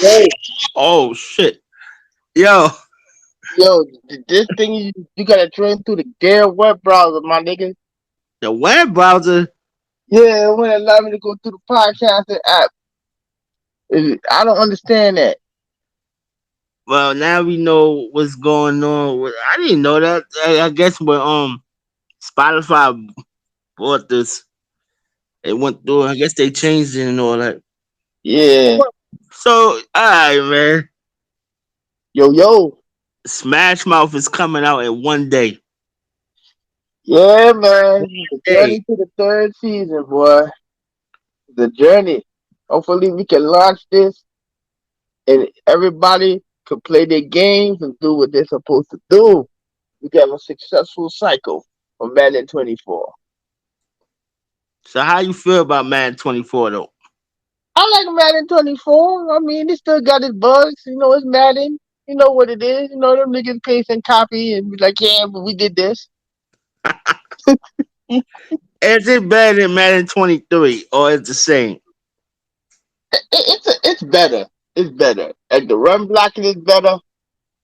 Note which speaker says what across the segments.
Speaker 1: Yo,
Speaker 2: Oh shit. Yo,
Speaker 1: yo, this thing you gotta join through the Gale web browser, my nigga.
Speaker 2: the web browser.
Speaker 1: Yeah, it wouldn't allow me to go through the podcasting app. I don't understand that.
Speaker 2: Well, now we know what's going on. I didn't know that. I guess when Spotify bought this, it went through. I guess they changed it and all that.
Speaker 1: Yeah,
Speaker 2: So, all right, man.
Speaker 1: yo,
Speaker 2: Smashmouth is coming out in one day.
Speaker 1: yeah, man.
Speaker 2: One
Speaker 1: The journey
Speaker 2: day.
Speaker 1: to the third season, boy. The journey. Hopefully, we can launch this and everybody can play their games and do what they're supposed to do. We can have a successful cycle for Madden 24.
Speaker 2: So, how you feel about Man 24 though?
Speaker 1: I like Madden 24. I mean, it still got its bugs. You know, it's Madden. You know what it is. You know, them niggas paste and copy and be like, yeah, but we did this.
Speaker 2: Is it better than Madden 23 or is it the same?
Speaker 1: It's better. It's better. Like the run blocking is better.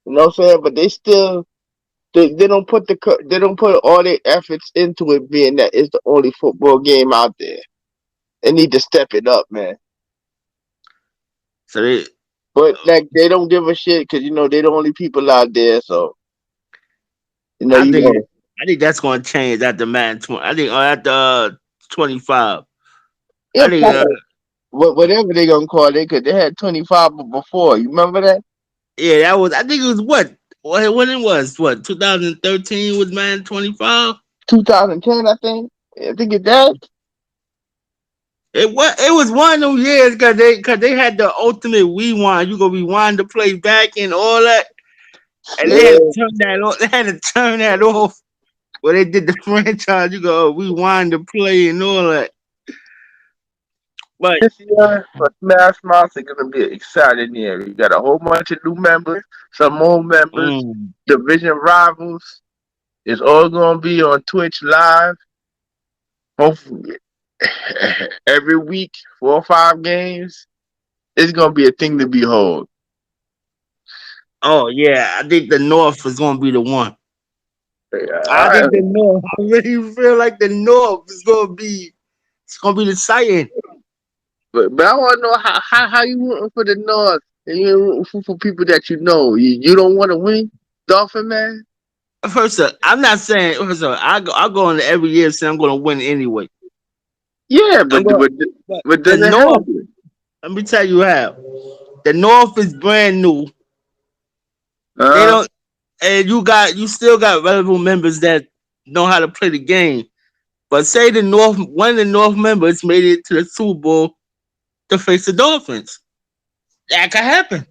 Speaker 1: You know what I'm saying? But they still they don't put they don't put all their efforts into it being that it's the only football game out there. They need to step it up, man.
Speaker 2: So they,
Speaker 1: But like they don't give a shit because you know they're the only people out there. So you know
Speaker 2: I
Speaker 1: you
Speaker 2: think
Speaker 1: know.
Speaker 2: I think that's going to change after Madden 20. I think after 25.
Speaker 1: Yeah,
Speaker 2: I think
Speaker 1: whatever they gonna call it, cause they had 25 before. You remember that?
Speaker 2: yeah, that was. I think it was when it was what 2013 was Madden 25.
Speaker 1: 2010, I think. I think it's that.
Speaker 2: It was one of those years because they had the ultimate rewind. You go rewind the play back and all that, and they had to
Speaker 1: Yeah.
Speaker 2: turn that off. They had to turn that off. When they did the franchise, you go rewind the play and all that. But
Speaker 1: This year for Smash Mouth is gonna be an exciting year. You got a whole bunch of new members, some old members,
Speaker 2: mm,
Speaker 1: division rivals. It's all gonna be on Twitch live. Hopefully, every week, 4 or 5 games. It's gonna be a thing to behold.
Speaker 2: oh yeah, I think the North is gonna be the one. I
Speaker 1: Yeah,
Speaker 2: think the North. I really feel like the North is gonna be. It's gonna be the exciting.
Speaker 1: but I want to know how you rooting for the North and you rooting for people that you know. You don't want to win, Dolphin man.
Speaker 2: First up, I'm not saying. First up, I go on every year saying I'm gonna win anyway.
Speaker 1: Yeah,
Speaker 2: I'm
Speaker 1: but
Speaker 2: going.
Speaker 1: but,
Speaker 2: But
Speaker 1: but
Speaker 2: the
Speaker 1: does it
Speaker 2: North.
Speaker 1: happen?
Speaker 2: Let me tell you how. The North is brand new. They
Speaker 1: Uh,
Speaker 2: don't, and you still got relevant members that know how to play the game. But say the North, one of the North members made it to the Super Bowl to face the Dolphins. That could happen.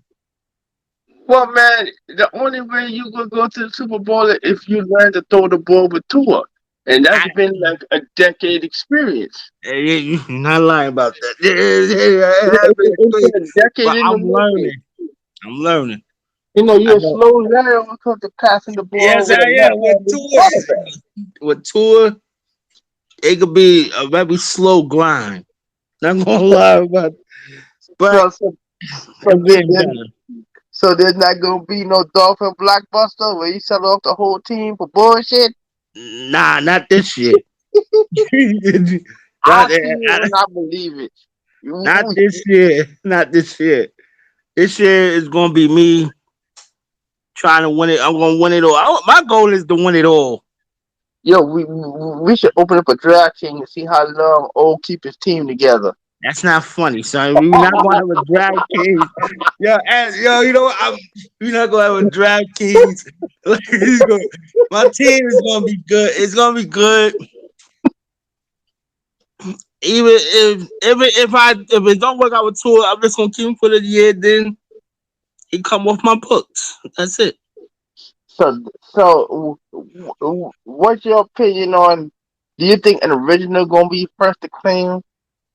Speaker 1: well, man, the only way you gonna go to the Super Bowl is if you learn to throw the ball with Tua, and that's
Speaker 2: I,
Speaker 1: been like a decade experience.
Speaker 2: you're not lying about that. It happened
Speaker 1: It's
Speaker 2: quick,
Speaker 1: been a decade
Speaker 2: but
Speaker 1: in the
Speaker 2: I'm
Speaker 1: making.
Speaker 2: learning. I'm learning.
Speaker 1: You know,
Speaker 2: I
Speaker 1: you're
Speaker 2: know.
Speaker 1: slow down when it comes to passing the ball
Speaker 2: Yes,
Speaker 1: with a
Speaker 2: I am. With
Speaker 1: left-handed
Speaker 2: tour,
Speaker 1: quarterback.
Speaker 2: with tour, it could be a very slow grind. Not gonna lie about, but
Speaker 1: So, so, so,
Speaker 2: I'm
Speaker 1: there,
Speaker 2: getting
Speaker 1: there-
Speaker 2: better.
Speaker 1: so there's not gonna be no Dolphin blockbuster where you sell off the whole team for bullshit.
Speaker 2: Nah, not this year.
Speaker 1: I
Speaker 2: not,
Speaker 1: see it
Speaker 2: I-
Speaker 1: when I believe it.
Speaker 2: not this year. Not this year. This year is gonna be me trying to win it. I'm gonna win it all. My goal is to win it all.
Speaker 1: Yo, we should open up a draft team and see how long old keep his team together.
Speaker 2: That's not funny, son. We're not gonna have a draft kings. Yo, you know what? We're not gonna have a draft kings. Like, my team is gonna be good. It's gonna be good. Even if it don't work out with Tour, I'm just gonna keep him for the year. Then he come off my books. That's it.
Speaker 1: So, what's your opinion on? Do you think an original gonna be first to claim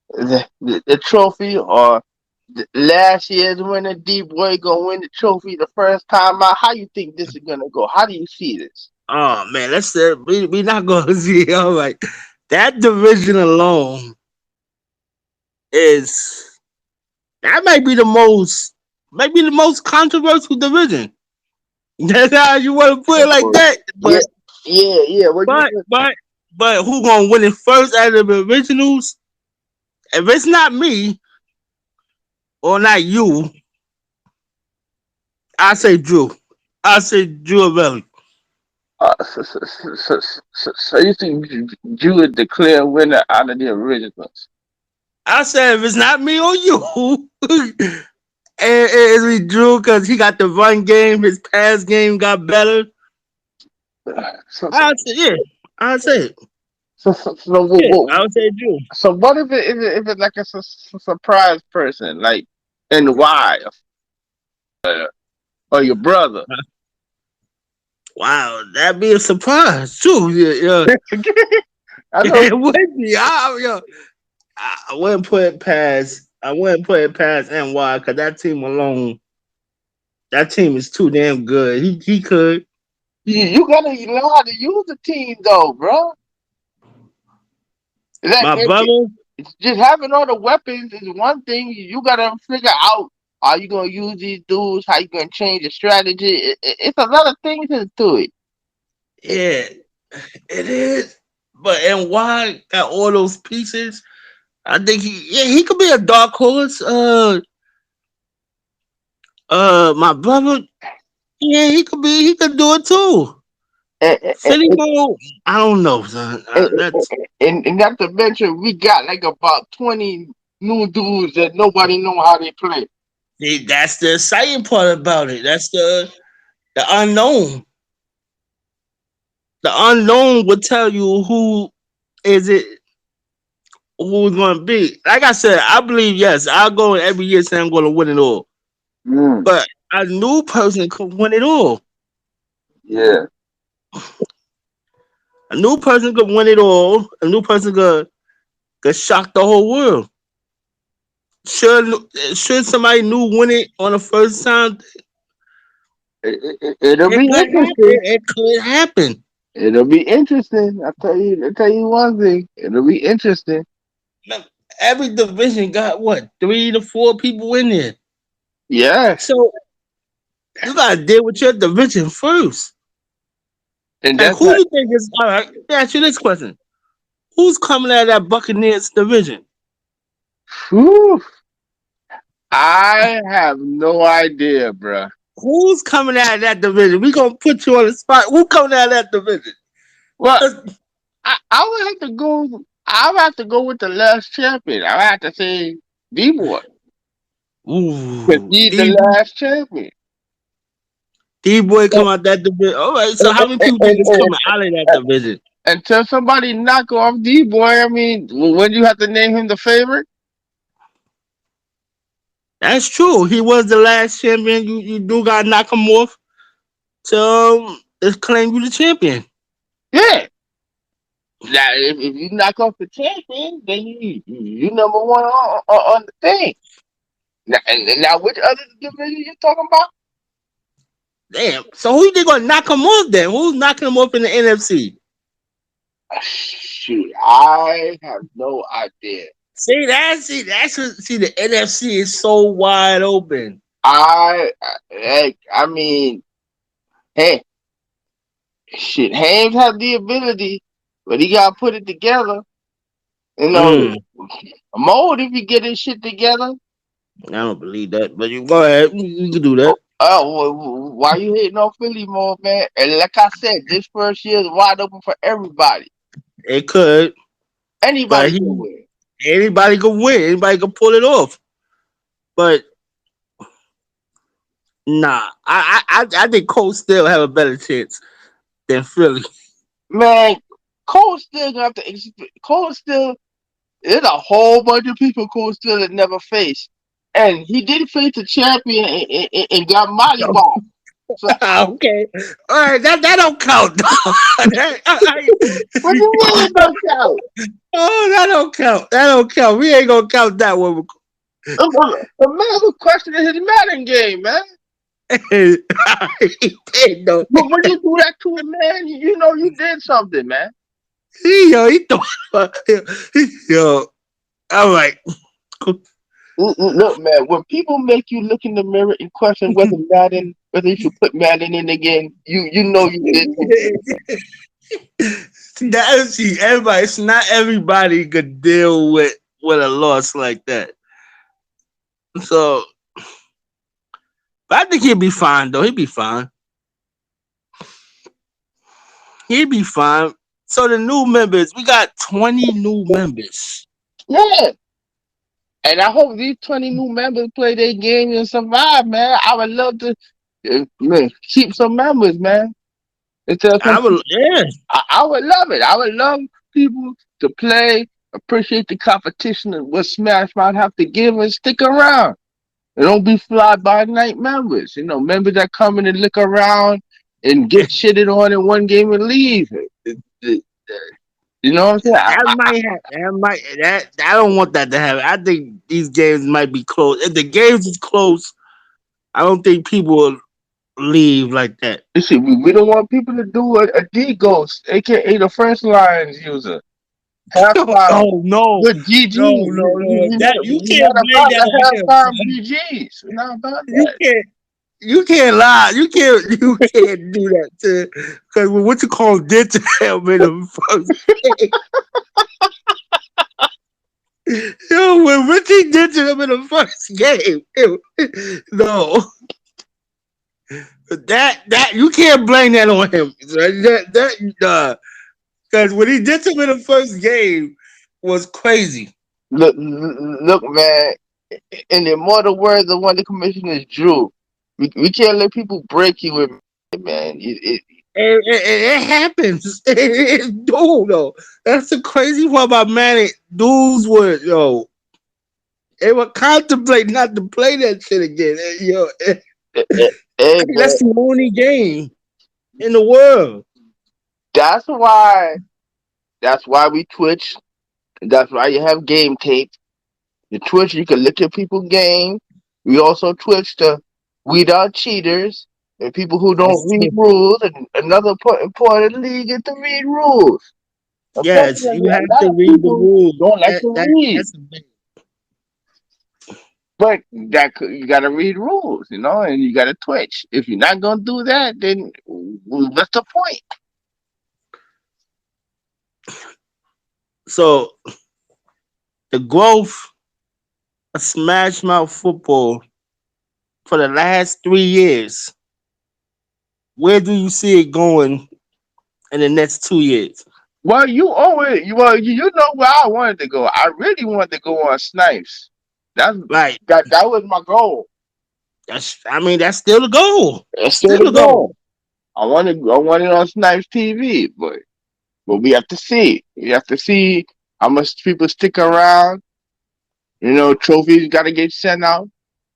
Speaker 1: the trophy, or last year's winner D Boy gonna win the trophy the first time out? How you think this is gonna go? How do you see this?
Speaker 2: Oh man, that's it. We not gonna see. All right, that division alone is that might be the most. maybe the most controversial division. That's how you want to put it like
Speaker 1: Oh,
Speaker 2: that.
Speaker 1: yeah, yeah. What you
Speaker 2: But, but, but who gonna win it first out of the originals? If it's not me or not you, I say Drew. I say Drew Avelli.
Speaker 1: so you think you would declare winner out of the originals?
Speaker 2: I said if it's not me or you, it's me Drew because he got the run game. His pass game got better.
Speaker 1: So so
Speaker 2: I say yeah. I say it.
Speaker 1: so
Speaker 2: Yeah, I would say Drew.
Speaker 1: so what if it's like a surprise person, like, and why, or your brother?
Speaker 2: Wow, that'd be a surprise too. Yeah,
Speaker 1: I
Speaker 2: yeah.
Speaker 1: know.
Speaker 2: It would be. I wouldn't put it past. I wouldn't put it past NY because that team alone, that team is too damn good. He could.
Speaker 1: You gotta know how to use the team though, bro. That
Speaker 2: My brother,
Speaker 1: it's just having all the weapons is one thing. You gotta figure out how you gonna use these dudes, how you gonna change the strategy. It's a lot of things into it.
Speaker 2: yeah, it is. But NY got all those pieces. I think he could be a dark horse. My brother, yeah, he could do it too.
Speaker 1: And,
Speaker 2: Philly ball, I don't know, son. That's
Speaker 1: and not to mention, we got like about 20 new dudes that nobody know how they play.
Speaker 2: see, that's the exciting part about it. That's the unknown. The unknown will tell you who is it, who's going to be. Like I said, I believe yes. I'll go every year saying I'm going to win it all,
Speaker 1: Mm,
Speaker 2: but a new person could win it all.
Speaker 1: yeah.
Speaker 2: A new person could win it all. A new person could shock the whole world. Should somebody new win it on the first time?
Speaker 1: It'll
Speaker 2: It
Speaker 1: be
Speaker 2: could happen.
Speaker 1: interesting.
Speaker 2: It could happen.
Speaker 1: It'll be interesting. I tell you one thing. It'll be interesting.
Speaker 2: Now, every division got what 3 to 4 people in there.
Speaker 1: Yeah.
Speaker 2: So you gotta deal with your division first.
Speaker 1: And
Speaker 2: And
Speaker 1: that's
Speaker 2: who
Speaker 1: not.
Speaker 2: you think is all right? Let me ask you this question: who's coming out of that Buccaneers division?
Speaker 1: Whew, I have no idea, bruh.
Speaker 2: Who's coming out of that division? We gonna put you on the spot. Who coming out of that division?
Speaker 1: Well, I would have to go. I would have to go with the last champion. I would have to say D-Boy, because
Speaker 2: Ooh,
Speaker 1: he's the last champion.
Speaker 2: D boy come out that division. All right, so how many people think is
Speaker 1: And,
Speaker 2: coming out of that division?
Speaker 1: until somebody knock off D-Boy, I mean, when you have to name him the favorite?
Speaker 2: That's true. He was the last champion. You do gotta knock him off to claim you the champion.
Speaker 1: Yeah. Now, if you knock off the champion, then you number one on the thing. Now, and now, which other division you talking about?
Speaker 2: Damn. So who you think gonna knock him off then? Who's knocking him off in the NFC?
Speaker 1: Shoot, I have no idea.
Speaker 2: See the NFC is so wide open.
Speaker 1: I mean, hey, shit, Haynes has the ability, but he gotta put it together. You know,
Speaker 2: Mm,
Speaker 1: Mold, if you get his shit together.
Speaker 2: I don't believe that, but you go ahead. You can do that.
Speaker 1: Oh, why you hating on Philly, Mold, man? And like I said, this first year is wide open for everybody.
Speaker 2: It could, but
Speaker 1: Anybody can win.
Speaker 2: anybody can win. Anybody can pull it off. But nah, I think Cole still have a better chance than Philly.
Speaker 1: Man, Cole still gonna have to. Cole still. There's a whole bunch of people Cole still had never faced, and he did face a champion and got mollyball. So
Speaker 2: Okay, all right, that don't count.
Speaker 1: what do you mean it don't count?
Speaker 2: Oh, that don't count. That don't count. We ain't gonna count that one.
Speaker 1: The man was questioning his Madden game, man.
Speaker 2: He did though.
Speaker 1: But when you do that to a man, you know you did something, man.
Speaker 2: He thought, yo, all right.
Speaker 1: Look, man, when people make you look in the mirror and question whether you should put Madden in again, you know you did something.
Speaker 2: See, everybody. It's not everybody could deal with a loss like that. So, but I think he'll be fine though. He'll be fine. He'll be fine. So the new members, we got 20 new members.
Speaker 1: Yeah, and I hope these 20 new members play their game and survive, man. I would love to, man, keep some members, man. Until some,
Speaker 2: I will, yeah.
Speaker 1: I would love it. I would love people to play, appreciate the competition and what Smash Mouth have to give, and stick around. And don't be fly by night members. You know, members that come in and look around and get shitted on in one game and leave. It- You know what I'm saying?
Speaker 2: That might have. That might. That I don't want that to happen. I think these games might be close. If the games is close, I don't think people will leave like that.
Speaker 1: You see, we don't want people to do a D ghost, aka the first lines user. Halftime
Speaker 2: Oh no,
Speaker 1: with GG.
Speaker 2: no, no, no. That you
Speaker 1: We're
Speaker 2: can't
Speaker 1: not
Speaker 2: blame
Speaker 1: about
Speaker 2: that on
Speaker 1: the
Speaker 2: him,
Speaker 1: halftime
Speaker 2: son.
Speaker 1: GGs. We're not about
Speaker 2: You
Speaker 1: that.
Speaker 2: can't. You can't lie. You can't. You can't do that to because what you call did to him in the first game. Yo, when Richie did to him in the first game, no, that you can't blame that on him. Because what he did to him in the first game was crazy.
Speaker 1: Look, man. In the immortal words of one of the commissioners, Drew, we can't let people break you with man.
Speaker 2: It happens. Dude, though. That's the crazy part about Manic. Dudes would, yo, they would contemplate not to play that shit again. Yo,
Speaker 1: Hey,
Speaker 2: I think
Speaker 1: man,
Speaker 2: that's the only game in the world.
Speaker 1: that's why. That's why we Twitch. That's why you have game tape. The Twitch, you can look at people game. We also Twitch to weed out cheaters and people who don't
Speaker 2: That's
Speaker 1: read
Speaker 2: true.
Speaker 1: rules. And another important part of the league is to read rules.
Speaker 2: Yes,
Speaker 1: Unfortunately,
Speaker 2: you
Speaker 1: a
Speaker 2: have
Speaker 1: lot
Speaker 2: to
Speaker 1: of
Speaker 2: read the
Speaker 1: people
Speaker 2: rules.
Speaker 1: don't like to read.
Speaker 2: That's a big.
Speaker 1: But you gotta read rules, you know, and you gotta Twitch. If you're not gonna do that, then what's the point?
Speaker 2: So the growth of Smash Mouth football for the last 3 years, where do you see it going in the next 2 years?
Speaker 1: Well, you know where I wanted to go. I really wanted to go on Snipes. That's
Speaker 2: Right.
Speaker 1: that was my goal.
Speaker 2: That's still the goal.
Speaker 1: It's still
Speaker 2: Still
Speaker 1: the
Speaker 2: the goal.
Speaker 1: goal. I want it on Snipes TV, but we have to see. We have to see how much people stick around. You know, trophies got to get sent out.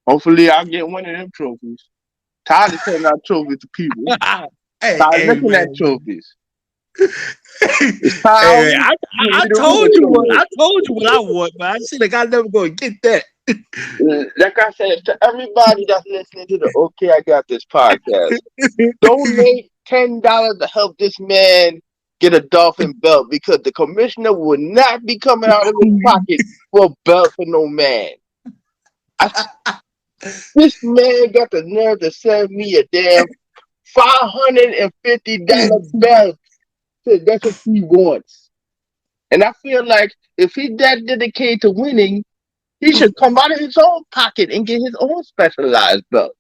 Speaker 1: Hopefully, I'll get one of them trophies. Tired of sending out trophies to people.
Speaker 2: Hey,
Speaker 1: Tired of
Speaker 2: hey,
Speaker 1: looking at
Speaker 2: man.
Speaker 1: trophies. It's
Speaker 2: Hey,
Speaker 1: time for me
Speaker 2: I
Speaker 1: to
Speaker 2: told
Speaker 1: really
Speaker 2: you what
Speaker 1: show
Speaker 2: I told you what I want, but I should have. I never gonna get that.
Speaker 1: it. Like I said, to everybody that's listening to the OK, I Got This podcast, donate $10 to help this man get a dolphin belt because the commissioner will not be coming out of his pocket for a belt for no man. I, this man got the nerve to send me a damn $550 belt. That's what he wants. And I feel like if he's that dedicated to winning, he should come out of his own pocket and get his own specialized belt.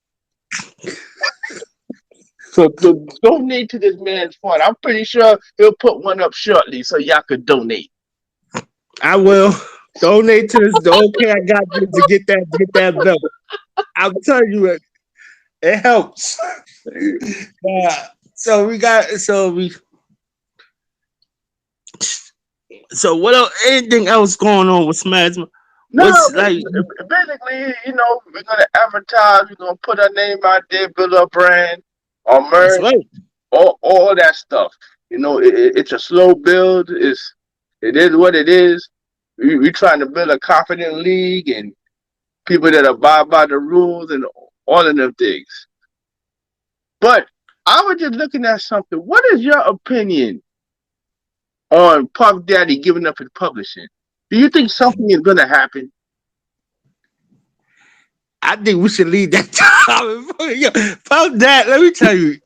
Speaker 1: So donate to this man's fund. I'm pretty sure he'll put one up shortly so y'all could donate.
Speaker 2: I will donate to this. Okay, I got this to get that belt. I'm telling you, it helps. So we got so what else? Anything else going on with Smash?
Speaker 1: No,
Speaker 2: What's like?
Speaker 1: basically, you know, we're gonna advertise, we're gonna put our name out there, build our brand, our
Speaker 2: That's
Speaker 1: merch,
Speaker 2: right.
Speaker 1: all that stuff. You know, it's a slow build. It is what it is. We trying to build a confident league and people that abide by the rules and all of them things. But I was just looking at something. What is your opinion on Puff Daddy giving up his publishing? Do you think something is gonna happen?
Speaker 2: I think we should leave that topic. Yo, Puff Dad, let me tell you,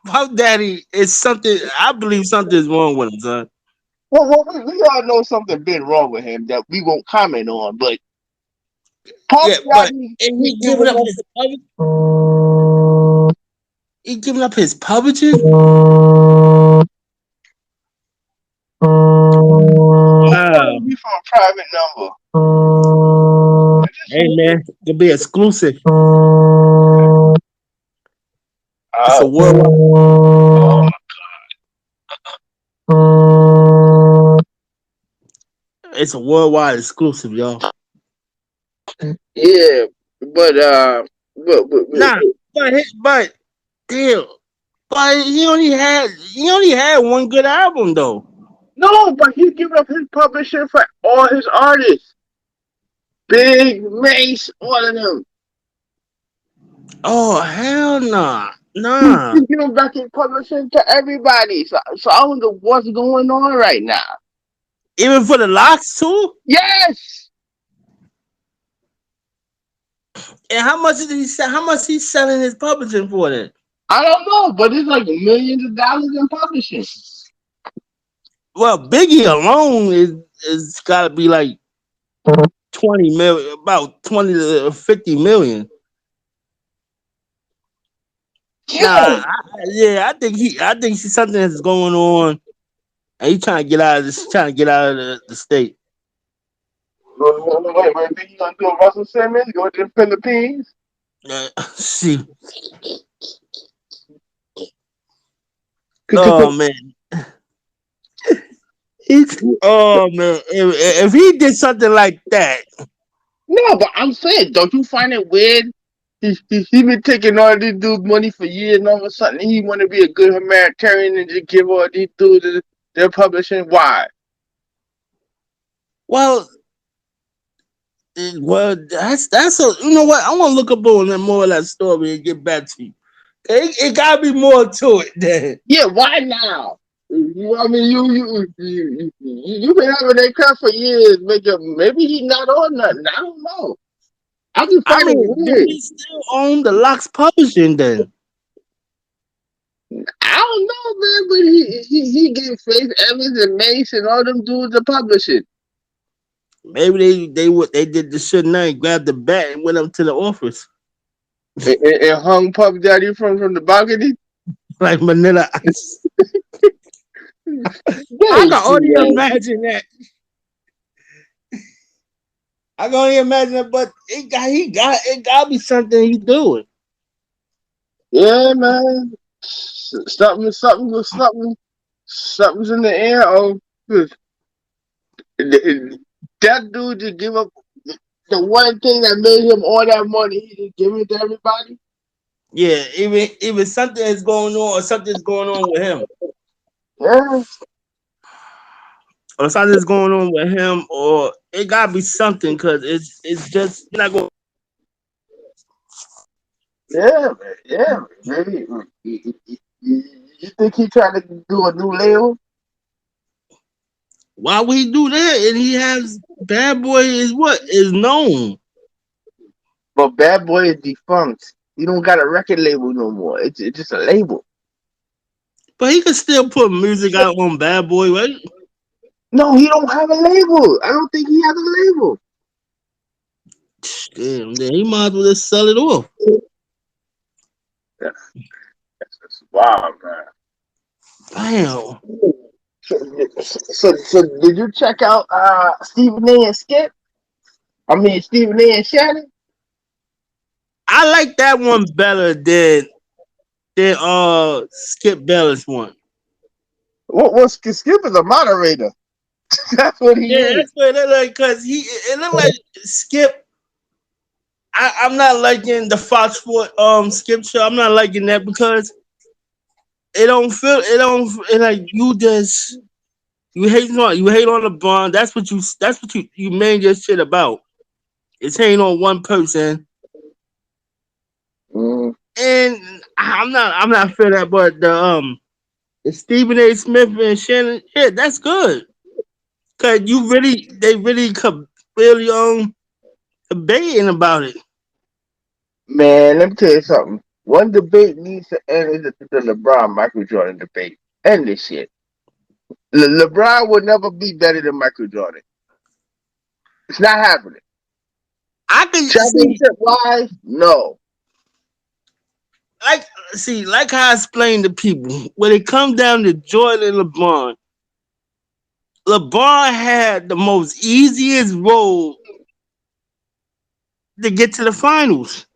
Speaker 2: Puff Daddy is something. I believe something is wrong with him, son.
Speaker 1: We all know something been wrong with him that we won't comment on, but Puff
Speaker 2: Yeah, but
Speaker 1: Daddy,
Speaker 2: and
Speaker 1: he
Speaker 2: he giving
Speaker 1: giving
Speaker 2: up
Speaker 1: us.
Speaker 2: his he giving up his publishing.
Speaker 1: Calling
Speaker 2: Wow.
Speaker 1: me from a private number.
Speaker 2: Hey man, it'll be exclusive. It's a
Speaker 1: Oh,
Speaker 2: worldwide. It's a worldwide exclusive, y'all.
Speaker 1: yeah, but
Speaker 2: Nah, but damn, but he only had one good album though.
Speaker 1: no, but he's giving up his publishing for all his artists. Big Mace, all of them.
Speaker 2: Oh hell nah,
Speaker 1: He's
Speaker 2: nah.
Speaker 1: giving back his publishing to everybody. So I don't know what's going on right now.
Speaker 2: Even for the locks too.
Speaker 1: Yes,
Speaker 2: And how much did he sell? How much he selling his publishing for then?
Speaker 1: I don't know, but it's like millions of dollars in publishing.
Speaker 2: Well, Biggie alone is got to be like 20 million, about 20 to 50 million. Nah,
Speaker 1: Yeah.
Speaker 2: yeah, I think something is going on, and he trying to get out of this, trying to get out of the state.
Speaker 1: Wait, think you gonna do a Russell Simmons? Go to the Philippines?
Speaker 2: See, oh
Speaker 1: C-
Speaker 2: man, oh man, if he did something like that,
Speaker 1: No, but I'm saying, don't you find it weird? He been taking all these dudes' money for years, and all of a sudden he want to be a good humanitarian and just give all these dudes their publishing. Why?
Speaker 2: well, that's a, you know what? I want to look up on that more of that story and get back to you. It gotta be more to it than
Speaker 1: Yeah, why now? I mean, you been having that crap for years. Maybe he not on nothing. I don't know. I just
Speaker 2: I
Speaker 1: find it
Speaker 2: mean, do
Speaker 1: weird.
Speaker 2: he still own the Locks Publishing then?
Speaker 1: I don't know, man, but he gave Faith Evans and Mace and all them dudes the publishing
Speaker 2: Maybe they did the shit night, grabbed the bat and went up to the office
Speaker 1: and hung Puff Daddy from the balcony.
Speaker 2: like Manila Ice.
Speaker 1: That
Speaker 2: I
Speaker 1: ain't
Speaker 2: can
Speaker 1: true,
Speaker 2: only
Speaker 1: man.
Speaker 2: imagine that. I can only imagine that, but it got to be something he doing.
Speaker 1: Yeah, man. Something's in the air. Oh, that dude just give up the one thing that made him all that money. He just give it to everybody.
Speaker 2: Yeah, even something is going on, or something's going on with him,
Speaker 1: Yeah,
Speaker 2: or something's going on with him, or it got to be something because it's just you're not going.
Speaker 1: yeah, man. Yeah, man. Maybe you think he trying to do a new label?
Speaker 2: Why would he do that? And he has Bad Boy is what is known,
Speaker 1: But Bad Boy is defunct. He don't got a record label no more. It's just a label.
Speaker 2: but he can still put music out on Bad Boy, right?
Speaker 1: No, he don't have a label. I don't think he has a label.
Speaker 2: Damn, then he might as well just sell it off.
Speaker 1: Yeah, that's wild, man.
Speaker 2: Damn,
Speaker 1: So, so did you check out Stephen A. and Skip? I mean Stephen A. and Shannon.
Speaker 2: I like that one better than Skip Bayless one.
Speaker 1: What Skip is a moderator. That's what he
Speaker 2: Yeah,
Speaker 1: is.
Speaker 2: that's what it looked like because it looked like Skip. I'm not liking the Fox Sport Skip show. I'm not liking that because it like you hate on LeBron. That's what you made your shit about. It's hating on one person,
Speaker 1: Mm,
Speaker 2: and I'm not feeling that. But the Stephen A. Smith and Shannon, yeah, that's good. Cause they really could really debating about it.
Speaker 1: Man, let me tell you something. One debate needs to end is the LeBron Michael Jordan debate. End this shit. LeBron will never be better than Michael Jordan. It's not happening.
Speaker 2: I can see,
Speaker 1: Championship wise, no.
Speaker 2: like, like how I explained to people when it comes down to Jordan and LeBron. LeBron had the most easiest road to get to the finals.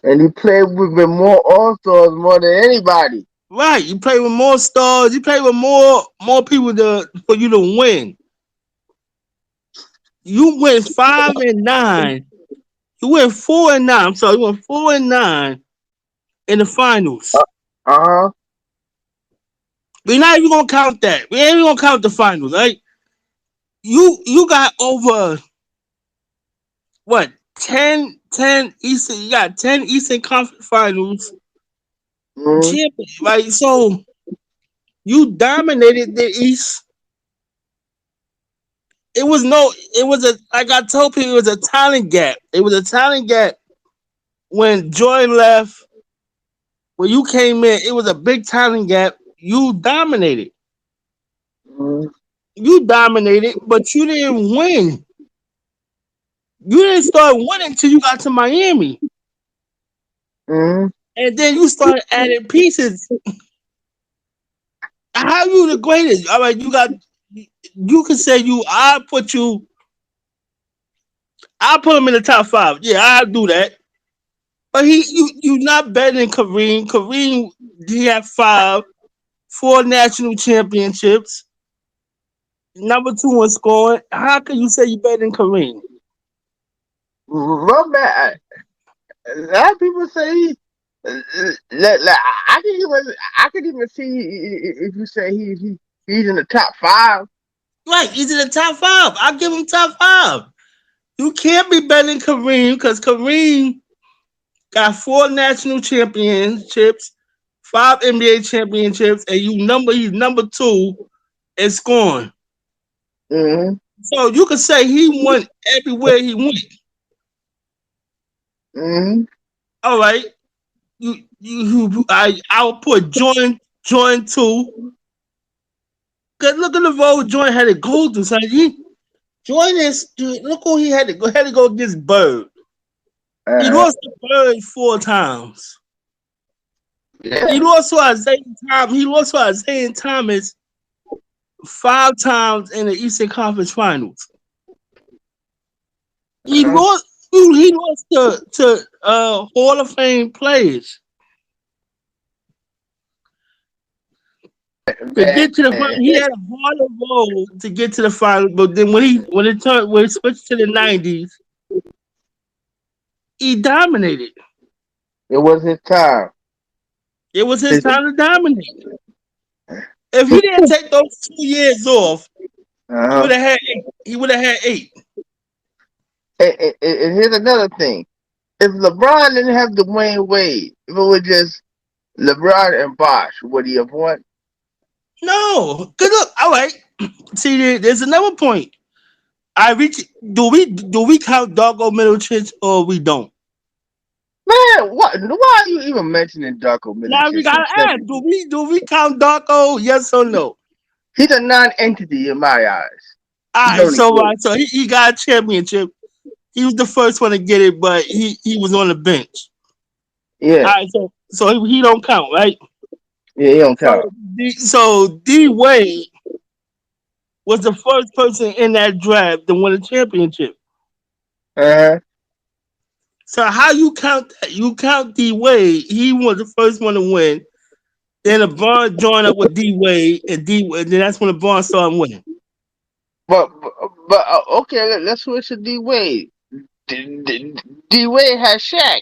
Speaker 1: And he played with more All Stars more than anybody.
Speaker 2: Right, you play with more stars. You play with more people for you to win. You went 5-9. You went 4-9. I'm sorry, you went 4-9 in the finals.
Speaker 1: Uh huh.
Speaker 2: We're not even gonna count that. We ain't even gonna count the finals, right? You got over what 10 Eastern. You got 10 Eastern Conference Finals
Speaker 1: Mm
Speaker 2: champion, right? So you dominated the East. It was no. It was a like I told people. It was a talent gap. It was a talent gap when Jordan left. When you came in, it was a big talent gap. You dominated.
Speaker 1: hmm.
Speaker 2: You dominated, but you didn't win. You didn't start winning until you got to Miami.
Speaker 1: Mm
Speaker 2: And then you started adding pieces. How you the greatest? All right, you can say I put him in the top five. Yeah, I'll do that. But you not better than Kareem. Kareem he had four national championships, number two in scoring. How can you say you better than Kareem?
Speaker 1: Well, man, a lot of people say. I can even see if you say he's in the top five.
Speaker 2: Right, he's in the top five. I'll give him top five. You can't be better than Kareem because Kareem got four national championships, five NBA championships, and he's number two in scoring.
Speaker 1: Mm
Speaker 2: So you could say he won everywhere he went.
Speaker 1: hmm.
Speaker 2: All right, I'll put Jordan two. Cause look at the road Jordan had to go through. So look who he had to go against Bird. He
Speaker 1: Uh
Speaker 2: lost to Bird four times. He
Speaker 1: yeah.
Speaker 2: lost to Isaiah Thomas. He lost to Isaiah Thomas five times in the Eastern Conference Finals. He
Speaker 1: Uh,
Speaker 2: lost. He lost to Hall of Fame players to get to the final.
Speaker 1: man,
Speaker 2: He had a harder road to get to the final, but then when it switched to the '90s, he dominated.
Speaker 1: it was his time.
Speaker 2: It was his
Speaker 1: His,
Speaker 2: time to dominate. If he didn't take those 2 years off, he
Speaker 1: uh-huh.
Speaker 2: would have had eight. He would have had eight.
Speaker 1: And here's another thing. If LeBron didn't have Dwayne Wade, if it was just LeBron and Bosh, would he have won?
Speaker 2: No, cause look, all right. See, there's another point. I reach. Do we count Darko Middleton or we don't?
Speaker 1: Man, what? Why are you even mentioning Darko
Speaker 2: Now we
Speaker 1: Milicious in
Speaker 2: gotta ask.
Speaker 1: sentence?
Speaker 2: Do we count Darko? Yes or no?
Speaker 1: He's a non-entity in my eyes.
Speaker 2: All
Speaker 1: He's
Speaker 2: right.
Speaker 1: only
Speaker 2: So
Speaker 1: good.
Speaker 2: he got a championship. He was the first one to get it, but he was on the bench. All
Speaker 1: Yeah,
Speaker 2: right. So he don't count, right?
Speaker 1: yeah, he don't
Speaker 2: So
Speaker 1: count.
Speaker 2: D Wade was the first person in that draft to win a championship.
Speaker 1: Uh-huh.
Speaker 2: So how you count that? You count D Wade. He was the first one to win. Then LeBron joined up with D Wade, and then that's when LeBron started winning.
Speaker 1: But okay, let's switch to D Wade. D Wade had Shaq.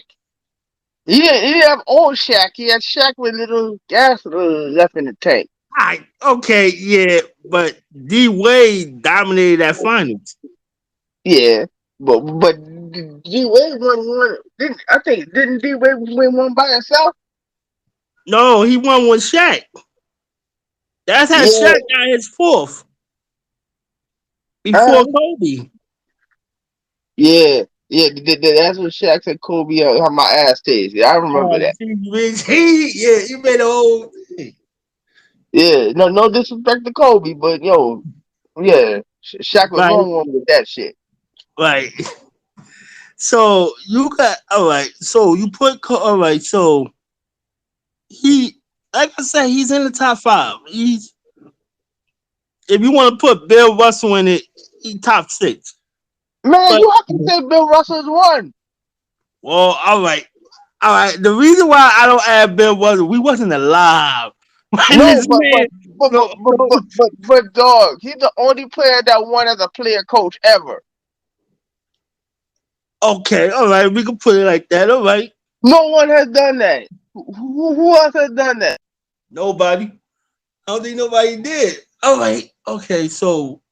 Speaker 1: He didn't have old Shaq. He had Shaq with little gas left in the tank.
Speaker 2: I okay, yeah, but D Wade dominated that finals.
Speaker 1: Yeah, but D Wade won one. Didn't D Wade win one by himself?
Speaker 2: No, he won with Shaq. That's how
Speaker 1: Yeah,
Speaker 2: Shaq got his fourth
Speaker 1: uh,
Speaker 2: before Kobe.
Speaker 1: yeah. Yeah, that's what Shaq said. Kobe, how my ass tastes. Yeah, I remember that.
Speaker 2: See, yeah, you made a whole thing.
Speaker 1: Yeah, no disrespect to Kobe, but yo, yeah, Shaq was
Speaker 2: Right,
Speaker 1: on one with that shit.
Speaker 2: right. So you got all right. So you put all right. So he, like I said, he's in the top five. He's if you want to put Bill Russell in it, he top six.
Speaker 1: Man,
Speaker 2: But
Speaker 1: you have to say Bill Russell's one.
Speaker 2: well, all right. The reason why I don't add Bill Russell, we wasn't alive when
Speaker 1: No,
Speaker 2: this man. No.
Speaker 1: dog, he's the only player that won as a player coach ever.
Speaker 2: Okay, all right, we can put it like that. All right,
Speaker 1: No one has done that. Who else has done that?
Speaker 2: nobody. I don't think nobody did. All right, okay, so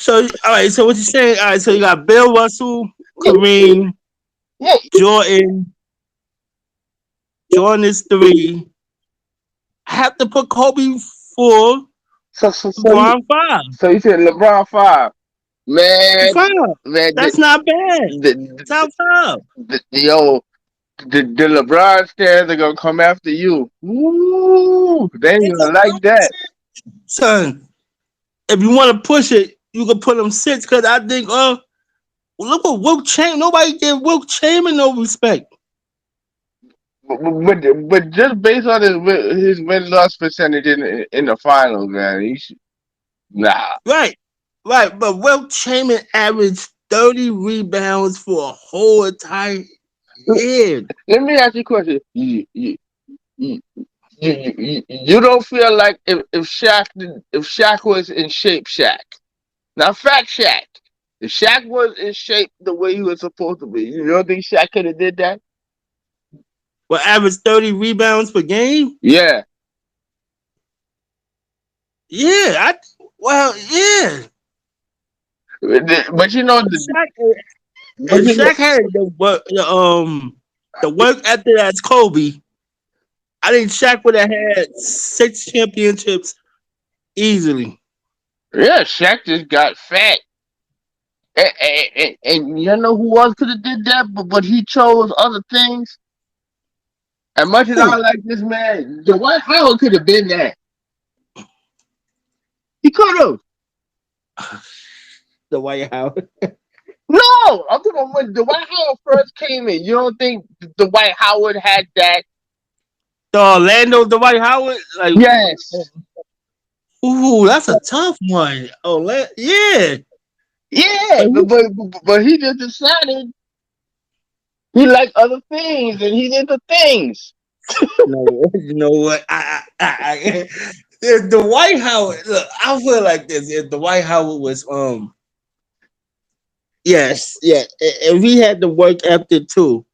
Speaker 2: all right, so what you saying? All right, so you got Bill Russell,
Speaker 1: Yeah,
Speaker 2: Kareem,
Speaker 1: yeah.
Speaker 2: Jordan. Jordan is three. I have to put Kobe four,
Speaker 1: So so so you
Speaker 2: LeBron five.
Speaker 1: so you said LeBron five. Man,
Speaker 2: Five.
Speaker 1: man,
Speaker 2: That's not bad.
Speaker 1: the,
Speaker 2: Top five.
Speaker 1: yo, the LeBron stands are gonna come after you. Ooh, they ain't
Speaker 2: It's
Speaker 1: gonna
Speaker 2: a
Speaker 1: like that.
Speaker 2: son. If you want to push it, you can put them six. Cause I think, look what Wilt Chamberlain. Nobody gave Wilt Chamberlain no respect.
Speaker 1: But just based on his win loss percentage in the finals, man, nah.
Speaker 2: Right, right. But Wilt Chamberlain averaged 30 rebounds for a whole entire year.
Speaker 1: Let me ask you a question. You, you don't feel like if Shaq was in shape, Shaq, now fact Shaq, if Shaq was in shape the way he was supposed to be, you don't think Shaq could have did that?
Speaker 2: Well, averaged 30 rebounds per game.
Speaker 1: Yeah,
Speaker 2: Yeah, yeah.
Speaker 1: but you know,
Speaker 2: Shaq,
Speaker 1: but
Speaker 2: if
Speaker 1: you know,
Speaker 2: Shaq had the work ethic as Kobe, I think Shaq would have had six championships easily.
Speaker 1: yeah, Shaq just got fat. And you know who else could have did that, but he chose other things. As much as I
Speaker 2: Who?
Speaker 1: like this man, Dwight Howard could have been that. He could have.
Speaker 2: The White House.
Speaker 1: No, I'm talking about when Dwight Howard first came in. You don't think Dwight Howard had that?
Speaker 2: The Orlando, the White Howard. Like,
Speaker 1: Yes.
Speaker 2: ooh, that's a tough one. Yeah.
Speaker 1: Yeah,
Speaker 2: But
Speaker 1: but he just decided he liked other things and he did the things.
Speaker 2: no, you know what? If the White Howard. Look, I feel like this. If the White Howard was yes, yeah. If he had the work ethic too,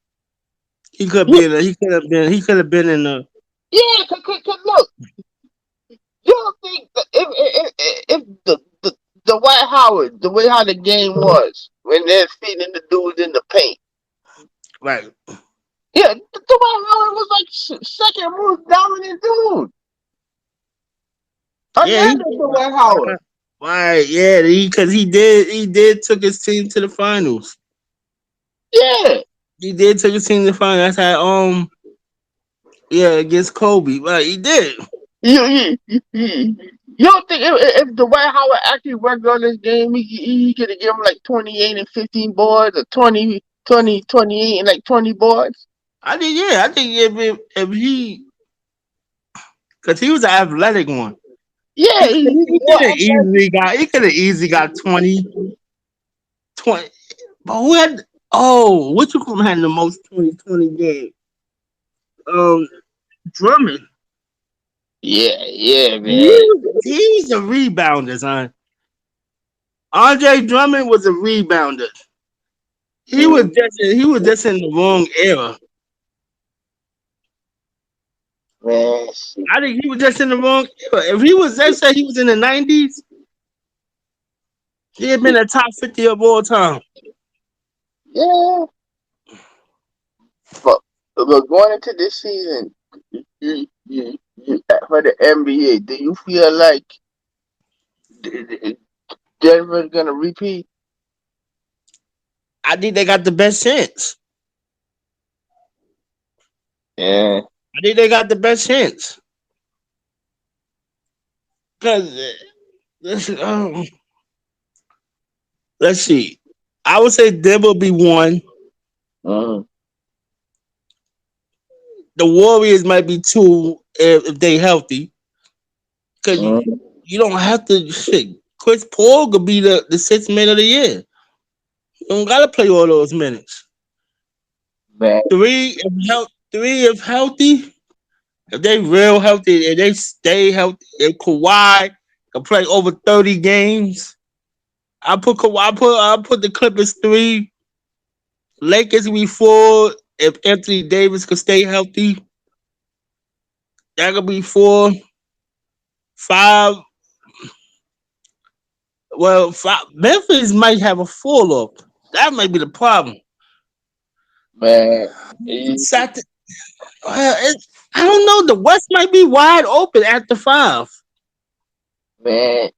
Speaker 2: he could
Speaker 1: Yeah,
Speaker 2: be in. He could have been in the.
Speaker 1: yeah. Cause look, you don't think that if the Dwight Howard, the way how the game was when they're feeding the dudes in the paint.
Speaker 2: Right.
Speaker 1: Yeah, Dwight Howard was like second most dominant dude.
Speaker 2: Yeah, he
Speaker 1: Another Dwight Howard.
Speaker 2: right, yeah, because he did took his team to the finals.
Speaker 1: Yeah.
Speaker 2: He did take his team to the finals. That's how yeah, against Kobe. Right, he did.
Speaker 1: You don't think if Dwight Howard actually worked on this game, he could have given him like 28 and 15 boards or 28 and like 20 boards?
Speaker 2: I think if he because he was an athletic one.
Speaker 1: Yeah,
Speaker 2: He could have easily got 20. But who had which of them had the most 20 game? Um Drummond.
Speaker 1: yeah, yeah,
Speaker 2: He
Speaker 1: man.
Speaker 2: he was a rebounder, son. Andre Drummond was a rebounder. He was just in the wrong era.
Speaker 1: Man,
Speaker 2: I think he was just in the wrong era. If he was, let's say he was in the 90s, he had been a top 50 of all time.
Speaker 1: yeah. But, but going into this season, for the NBA, do you feel like Denver's gonna repeat?
Speaker 2: I think they got the best chance.
Speaker 1: Yeah.
Speaker 2: I think they got the best chance. Cause let's see. I would say Denver will be one.
Speaker 1: Mm,
Speaker 2: The Warriors might be two if they healthy. Cause
Speaker 1: mm,
Speaker 2: you don't have to shit. Chris Paul could be the sixth man of the year. You don't gotta play all those minutes.
Speaker 1: man,
Speaker 2: Three if healthy. If they real healthy, if they stay healthy, if Kawhi can play over 30 games, I put the Clippers three. Lakers will be four. If Anthony Davis could stay healthy, that could be four. Five. Well, five. Memphis might have a fall off. That might be the problem.
Speaker 1: man. He-
Speaker 2: Sat- I don't know. The West might be wide open after five.
Speaker 1: Man,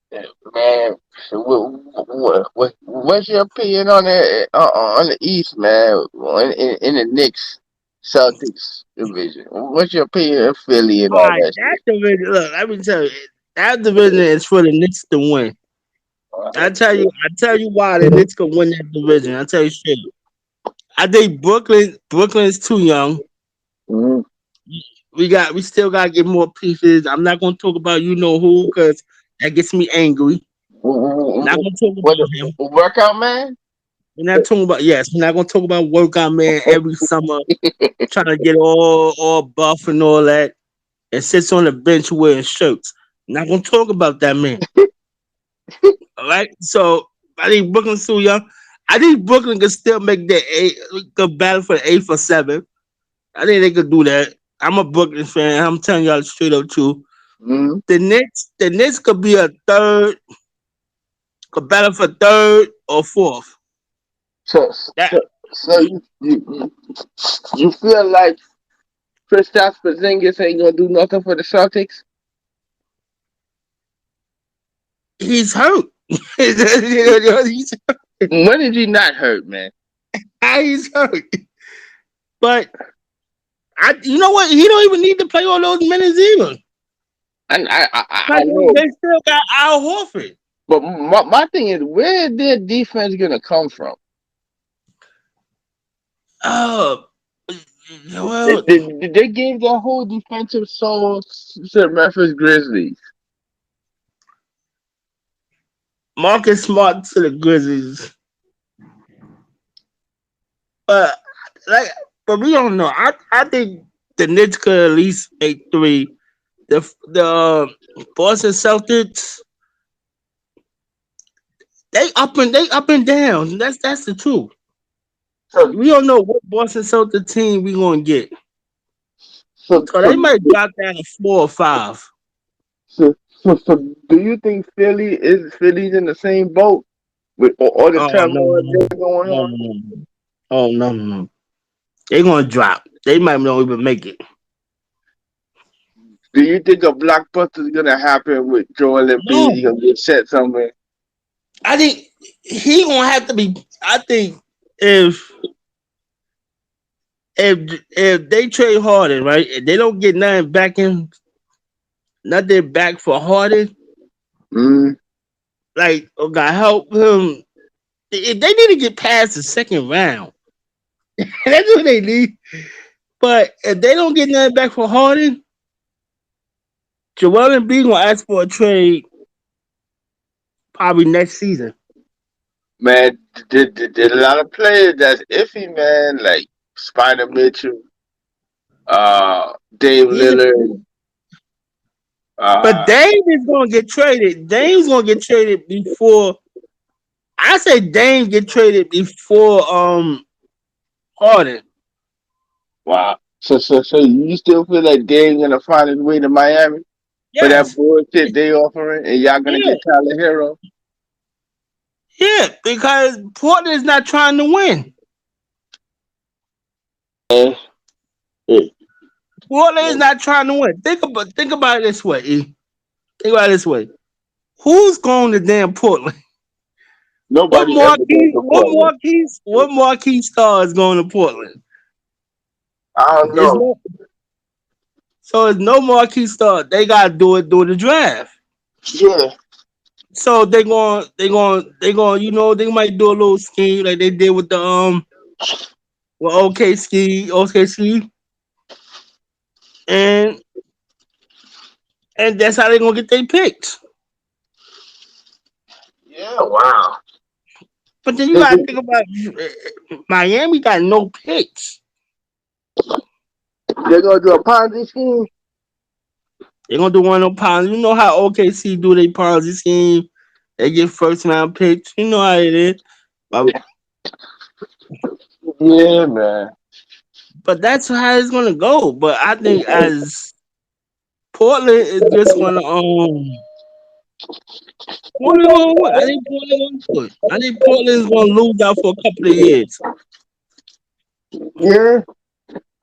Speaker 1: man. So what's your opinion on on the East, man? In the Knicks Celtics division. What's your opinion of Philly and
Speaker 2: All
Speaker 1: all
Speaker 2: right,
Speaker 1: that
Speaker 2: that division. Look, let me tell you, that division is for the Knicks to win. I tell you why the Knicks can win that division. I tell you straight. I think Brooklyn's too young.
Speaker 1: shit?
Speaker 2: We still gotta get more pieces. I'm not gonna talk about you know who because that gets me angry. Not gonna talk
Speaker 1: What
Speaker 2: about him.
Speaker 1: workout man?
Speaker 2: We're not talking about yes. We're not gonna talk about workout man every summer trying to get all buff and all that and sits on the bench wearing shirts. Not gonna talk about that man. All right. So I think Brooklyn's too young. I think Brooklyn can still make the eight, the battle for the 8 for 7. I think they could do that. I'm a Brooklyn fan. I'm telling y'all straight up true.
Speaker 1: Mm.
Speaker 2: The Knicks could be a third, could battle for third or fourth.
Speaker 1: So
Speaker 2: That
Speaker 1: so you feel like Kristaps Porzingis ain't gonna do nothing for the Celtics?
Speaker 2: he's hurt. he's,
Speaker 1: When did he not hurt, man?
Speaker 2: he's hurt. But you know what? He don't even need to play all those minutes either.
Speaker 1: I
Speaker 2: Because
Speaker 1: know,
Speaker 2: they still got Al Horford.
Speaker 1: but my thing is, where their defense gonna come from?
Speaker 2: Oh,
Speaker 1: They,
Speaker 2: well,
Speaker 1: they, they gave their whole defensive soul to the Memphis Grizzlies.
Speaker 2: Marcus Smart to the Grizzlies. But like, but we don't know. I think the Knicks could at least make three. The Boston Celtics, they up and down. That's the truth.
Speaker 1: So
Speaker 2: We don't know what Boston Celtics team we gonna get.
Speaker 1: so
Speaker 2: So
Speaker 1: so
Speaker 2: they might drop down to 4 or 5.
Speaker 1: so do you think Philly's in the same boat with all the
Speaker 2: Oh
Speaker 1: turmoil that's going
Speaker 2: no,
Speaker 1: on?
Speaker 2: no, no. Oh no. They gonna drop. They might not even make it.
Speaker 1: Do you think a blockbuster is gonna happen with Joel Embiid?
Speaker 2: No,
Speaker 1: He gonna get set somewhere?
Speaker 2: I think he gonna have to be. I think if if they trade Harden, right, and they don't get nothing back for Harden,
Speaker 1: Mm,
Speaker 2: like oh God help him. If they need to get past the second round. That's what they need. But if they don't get nothing back for Harden, Joel Embiid gonna ask for a trade probably next season.
Speaker 1: man, did a lot of players that's iffy, man, like Spider Mitchell, Dave
Speaker 2: He's a,
Speaker 1: Lillard,
Speaker 2: but
Speaker 1: uh,
Speaker 2: Dame is gonna get traded. Dame's gonna get traded before. I say Dame get traded before Harden.
Speaker 1: wow. So you still feel like Dame gonna find his way to Miami for that
Speaker 2: Yes,
Speaker 1: bullshit they offering, and y'all gonna
Speaker 2: yeah,
Speaker 1: get Tyler Hero?
Speaker 2: yeah, because Portland is not trying to win.
Speaker 1: Eh, eh,
Speaker 2: Portland is not trying to win. Think about it this way. E. Think about it this way. Who's going to damn Portland?
Speaker 1: Nobody ever goes to Portland.
Speaker 2: What marquee star is going to Portland?
Speaker 1: I don't
Speaker 2: There's
Speaker 1: know.
Speaker 2: no so it's no marquee star. They gotta do it through the draft.
Speaker 1: Yeah,
Speaker 2: So they going they might do a little scheme like they did with the with OKC, and and that's how they gonna get their picks.
Speaker 1: yeah, wow.
Speaker 2: But then you
Speaker 1: They,
Speaker 2: gotta
Speaker 1: they,
Speaker 2: think about Miami got no picks.
Speaker 1: they're gonna do a Ponzi scheme.
Speaker 2: They're gonna do one of them pounds. You know how OKC do their Ponzi scheme. They get first round picks. You know how it is. But,
Speaker 1: Yeah, man.
Speaker 2: but that's how it's gonna go. But I think as Portland is just gonna Portland gonna win. I think Portland gonna do it. I think Portland is gonna lose out for a couple of years.
Speaker 1: Yeah.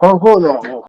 Speaker 1: Oh, hold on.